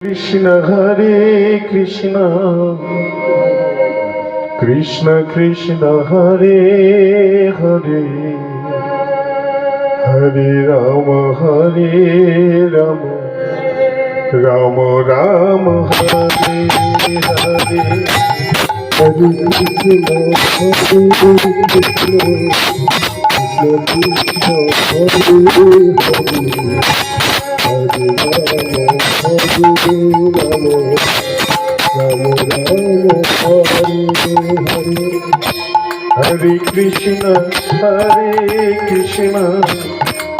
কৃষ্ণ হরে কৃষ্ণ কৃষ্ণ কৃষ্ণ হরে হরে হরে রাম রাম রাম রাম হরে হরে হরে কৃষ্ণ হরে কৃষ্ণ কৃষ্ণ কৃষ্ণ হরে হরে हरे कृष्ण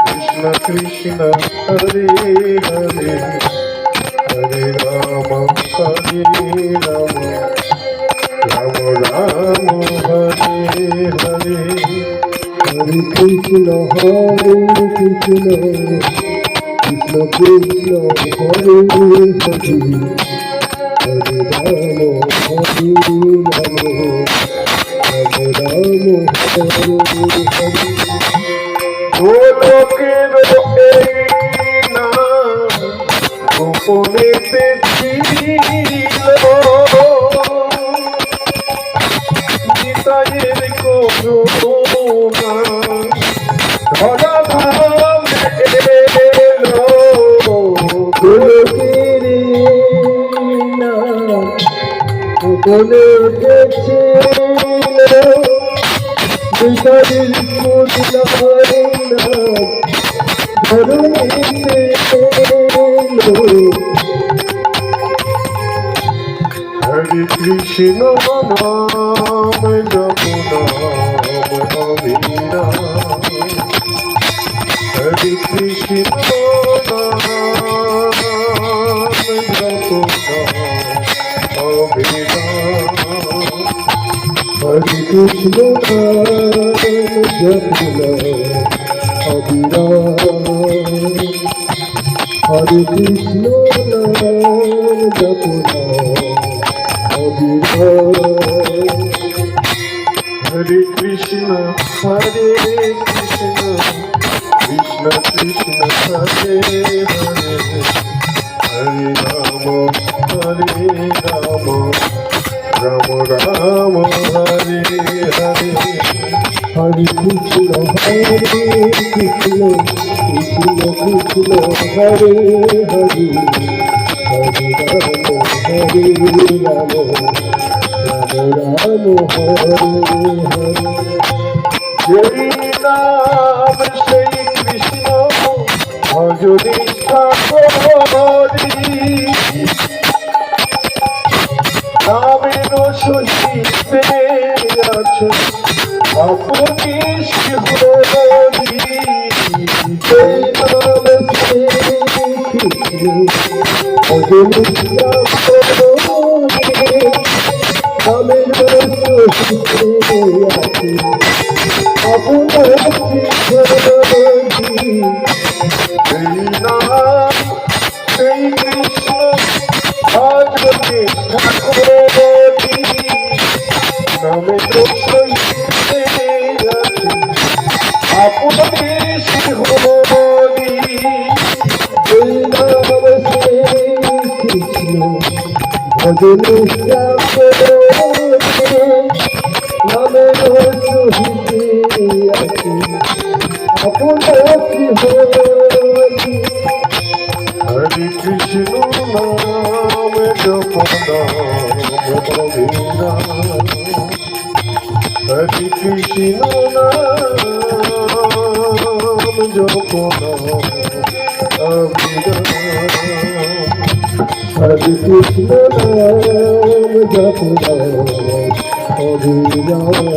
कृष्ण कृष्ण हरे हरे हरे राम राम राम हरे हरे हरे कृष्ण कृष्ण कृष्ण हरे हरे हरे राम গোলকের না গোপনেতে ছিল নিতাইয়ের করুণা ধরা ধাম এলো গোলকের না গোপনেতে ছিল বিদারির কোদিনা ধরণীতে হরে কৃষ্ণ নাম জপ নাম অবিরাম হরে কৃষ্ণ নাম জপ নাম অবিরাম हरे कृष्ण जपना अविराम हरे कृष्ण जपना अविराम हरे कृष्ण कृष्ण कृष्ण हरे हरे हरे राम राम राम हरे हरे हरे कृष्ण कृष्ण कृष्ण हरे हरे हरे राम राम हरे हरे जय नाम श्री कृष्ण भज निष्ठा करी নামের সহিতে আছে আপনি শিহরি জয় নাম শ্রী কৃষ্ণ অজনিতা করি নামের সহিতে আছে আপনার শিহরি এই নাম শ্রী কৃষ্ণ আজ নামে সহিতে আছে আপনি শিহরি এই নাম শ্রী কৃষ্ণ ভজনে নামে সহিতে আছে আপনার শিহরি हरे कृष्ण नाम जप नाम अविराम हरे कृष्ण नाम जप नाम अविराम हरे कृष्ण नाम जप नाम अविराम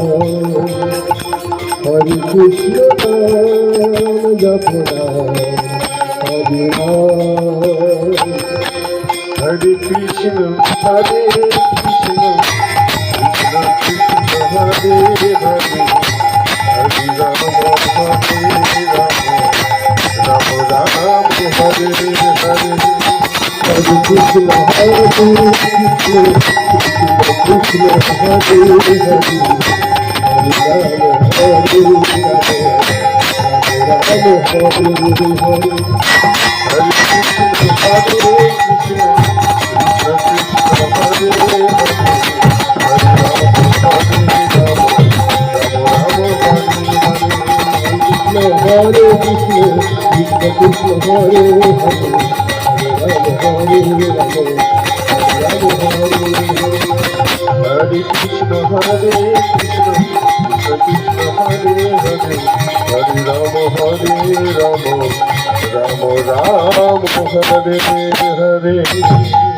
हरे कृष्ण नाम जप नाम हरे Krishna Krishna Krishna Hare Hare Hare Ram Ram Ram Hare Hare Hare Krishna Krishna Krishna Hare Hare Hare Ram Hare Hare Ram Ram Hare Hare